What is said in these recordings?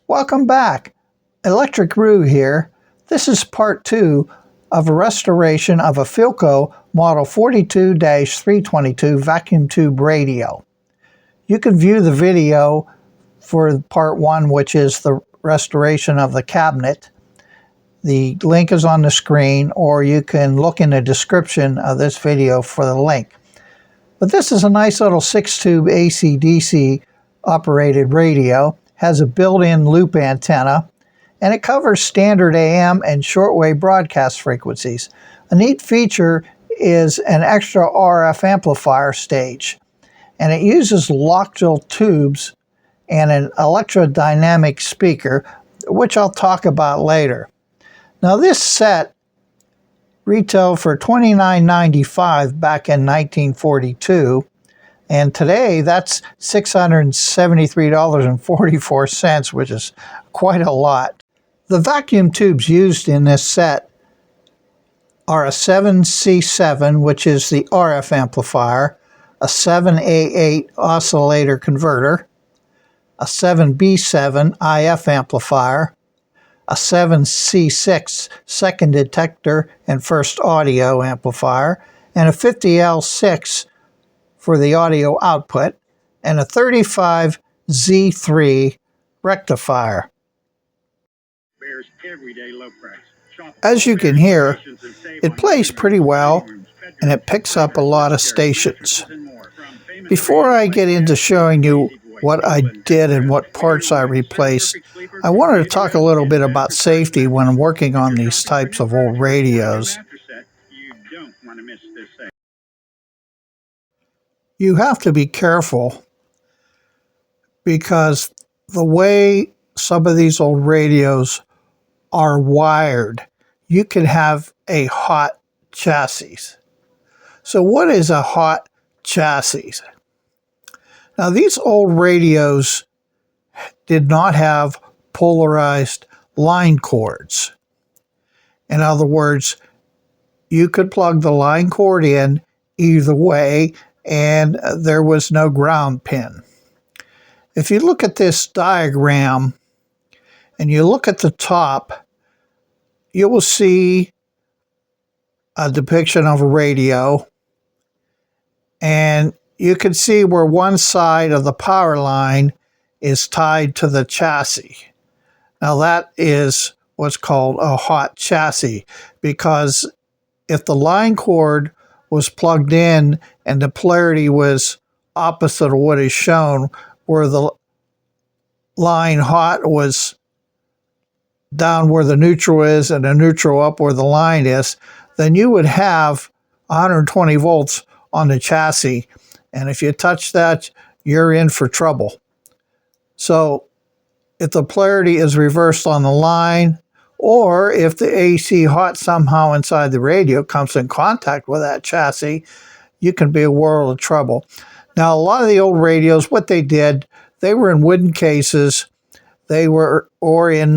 Welcome back. Electric Roo here. This is part 2 of a restoration of a Philco Model 42-322 vacuum tube radio. You can view the video for part 1, which is the restoration of the cabinet. The link is on the screen, or you can look in the description of this video for the link. But this is a nice little 6-tube AC/DC operated radio. Has a built-in loop antenna, and it covers standard AM and shortwave broadcast frequencies. A neat feature is an extra RF amplifier stage, and it uses Lockjaw tubes and an electrodynamic speaker, which I'll talk about later. Now this set retailed for $29.95 back in 1942, and today that's $673.44, which is quite a lot. The vacuum tubes used in this set are a 7C7, which is the RF amplifier, a 7A8 oscillator converter, a 7B7 IF amplifier, a 7C6 second detector and first audio amplifier, and a 50L6 for the audio output, and a 35Z3 rectifier. As you can hear, it plays pretty well, and it picks up a lot of stations. Before I get into showing you what I did and what parts I replaced, I wanted to talk a little bit about safety when working on these types of old radios. You have to be careful because the way some of these old radios are wired, you can have a hot chassis. So what is a hot chassis? Now these old radios did not have polarized line cords. In other words, you could plug the line cord in either way and there was no ground pin. If you look at this diagram and you look at the top, you will see a depiction of a radio, and you can see where one side of the power line is tied to the chassis. Now that is what's called a hot chassis, because if the line cord was plugged in and the polarity was opposite of what is shown, where the line hot was down where the neutral is and the neutral up where the line is, then you would have 120 volts on the chassis. And if you touch that, you're in for trouble. So if the polarity is reversed on the line, or if the AC hot somehow inside the radio comes in contact with that chassis, you can be a world of trouble. Now, a lot of the old radios, what they did, they were in wooden cases, or in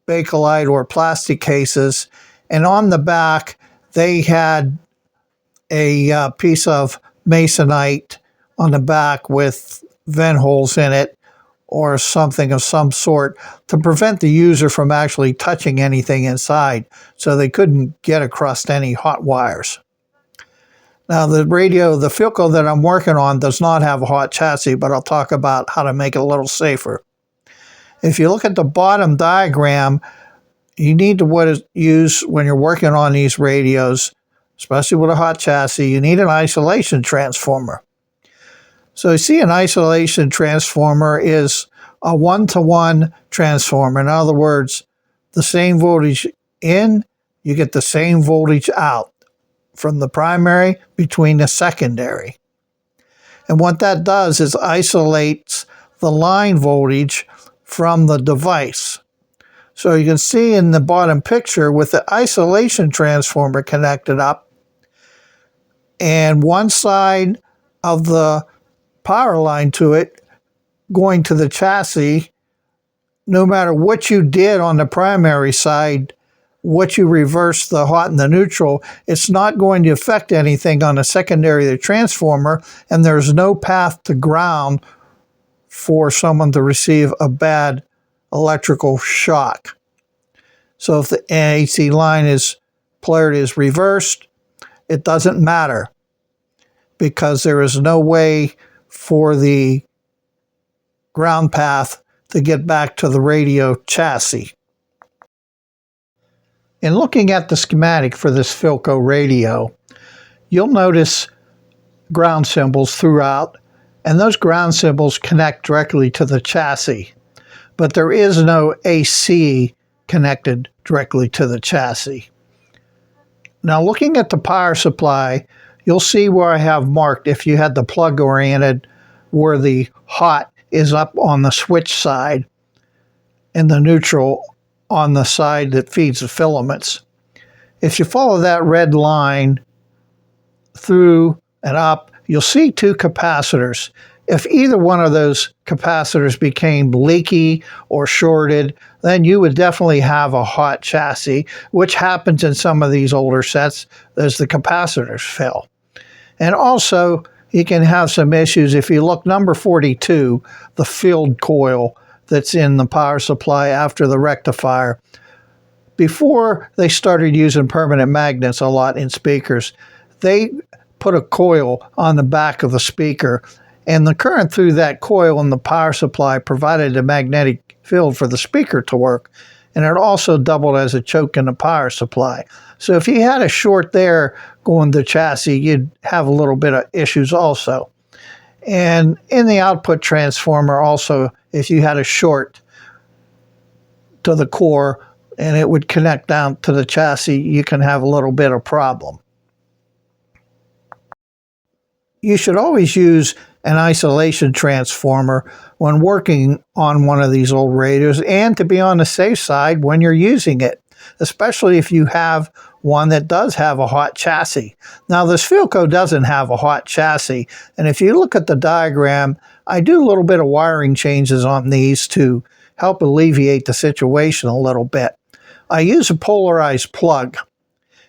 Bakelite or plastic cases, and on the back they had a piece of masonite on the back with vent holes in it, or something of some sort, to prevent the user from actually touching anything inside, so they couldn't get across any hot wires. Now the radio, the Philco that I'm working on, does not have a hot chassis, but I'll talk about how to make it a little safer. If you look at the bottom diagram, you need to use when you're working on these radios, especially with a hot chassis, you need an isolation transformer. So you see, an isolation transformer is a 1-to-1 transformer. In other words, the same voltage in, you get the same voltage out from the primary between the secondary. And what that does is isolates the line voltage from the device. So you can see in the bottom picture, with the isolation transformer connected up, and one side of the power line to it going to the chassis, no matter what you did on the primary side, what you reverse the hot and the neutral, it's not going to affect anything on the secondary of the transformer, and there's no path to ground for someone to receive a bad electrical shock. So if the AC line is polarity is reversed, it doesn't matter because there is no way for the ground path to get back to the radio chassis. In looking at the schematic for this Philco radio, you'll notice ground symbols throughout, and those ground symbols connect directly to the chassis. But there is no AC connected directly to the chassis. Now looking at the power supply, you'll see where I have marked, if you had the plug oriented, where the hot is up on the switch side and the neutral on the side that feeds the filaments. If you follow that red line through and up, you'll see two capacitors. If either one of those capacitors became leaky or shorted, then you would definitely have a hot chassis, which happens in some of these older sets as the capacitors fail. And also, you can have some issues if you look number 42, the field coil that's in the power supply after the rectifier. Before they started using permanent magnets a lot in speakers, they put a coil on the back of the speaker, and the current through that coil in the power supply provided a magnetic field for the speaker to work, and it also doubled as a choke in the power supply. So if you had a short there going to chassis, you'd have a little bit of issues also. And in the output transformer also, if you had a short to the core and it would connect down to the chassis, you can have a little bit of problem. You should always use an isolation transformer when working on one of these old radios, and to be on the safe side when you're using it, especially if you have one that does have a hot chassis. Now this Philco doesn't have a hot chassis, and if you look at the diagram, I do a little bit of wiring changes on these to help alleviate the situation a little bit. I use a polarized plug,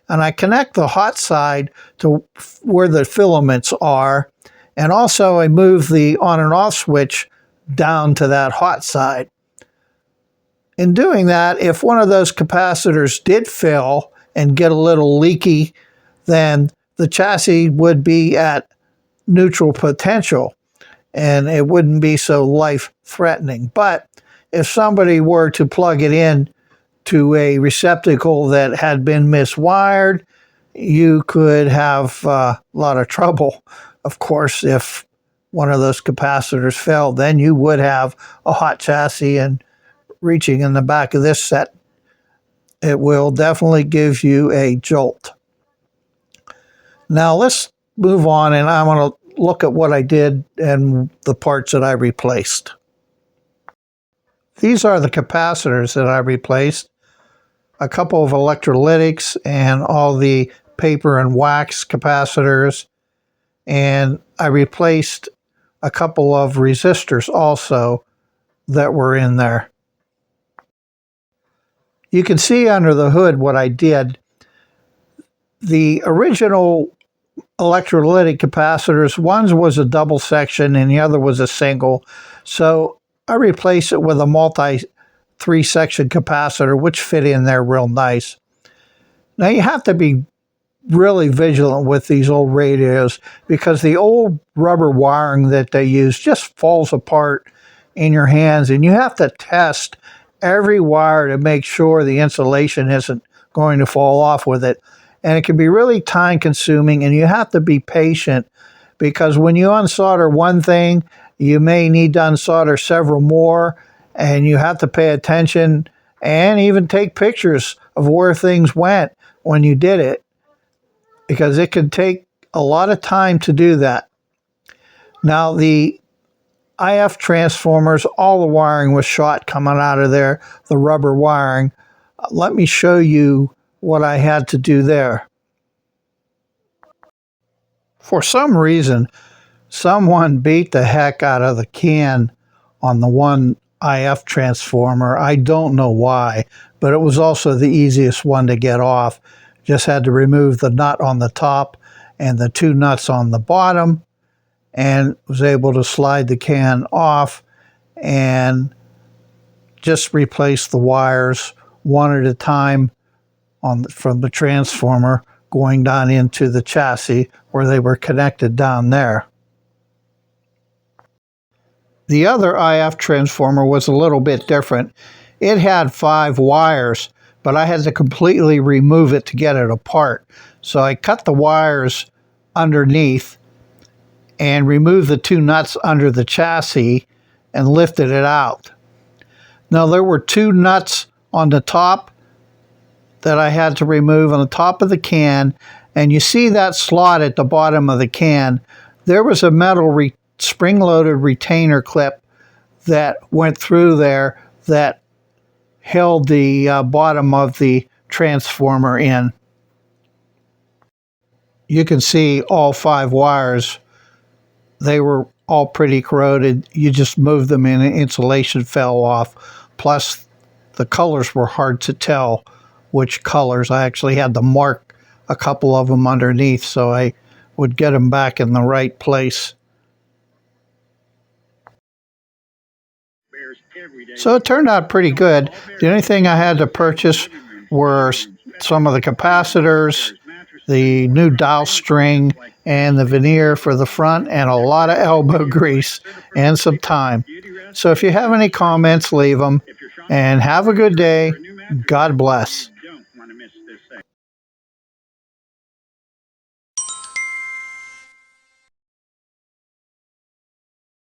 and I connect the hot side to where the filaments are, and also I move the on and off switch down to that hot side. In doing that, if one of those capacitors did fail and get a little leaky, then the chassis would be at neutral potential and it wouldn't be so life-threatening. But if somebody were to plug it in to a receptacle that had been miswired, you could have a lot of trouble. Of course, if one of those capacitors fell, then you would have a hot chassis, and reaching in the back of this set, it will definitely give you a jolt. Now let's move on, and I'm going to look at what I did and the parts that I replaced. These are the capacitors that I replaced. A couple of electrolytics and all the paper and wax capacitors, and I replaced a couple of resistors also that were in there. You can see under the hood what I did. The original electrolytic capacitors, one was a double section and the other was a single, so I replaced it with a multi 3-section capacitor, which fit in there real nice. Now you have to be really vigilant with these old radios because the old rubber wiring that they use just falls apart in your hands, and you have to test every wire to make sure the insulation isn't going to fall off with it. And it can be really time consuming, and you have to be patient because when you unsolder one thing, you may need to unsolder several more, and you have to pay attention and even take pictures of where things went when you did it, because it can take a lot of time to do that. Now the IF transformers, all the wiring was shot coming out of there, the rubber wiring. Let me show you what I had to do there. For some reason, someone beat the heck out of the can on the one IF transformer. I don't know why, but it was also the easiest one to get off. Just had to remove the nut on the top and the 2 nuts on the bottom, and was able to slide the can off and just replaced the wires one at a time from the transformer going down into the chassis where they were connected down there. The other IF transformer was a little bit different. It had 5 wires, but I had to completely remove it to get it apart. So I cut the wires underneath and removed the 2 nuts under the chassis and lifted it out. Now there were 2 nuts on the top that I had to remove on the top of the can, and you see that slot at the bottom of the can. There was a metal spring-loaded retainer clip that went through there that held the bottom of the transformer in. You can see all 5 wires. They were all pretty corroded. You just moved them in and insulation fell off. Plus, the colors were hard to tell which colors. I actually had to mark a couple of them underneath so I would get them back in the right place. So it turned out pretty good. The only thing I had to purchase were some of the capacitors, the new dowel string, and the veneer for the front, and a lot of elbow grease and some time. So if you have any comments, leave them. And have a good day. God bless.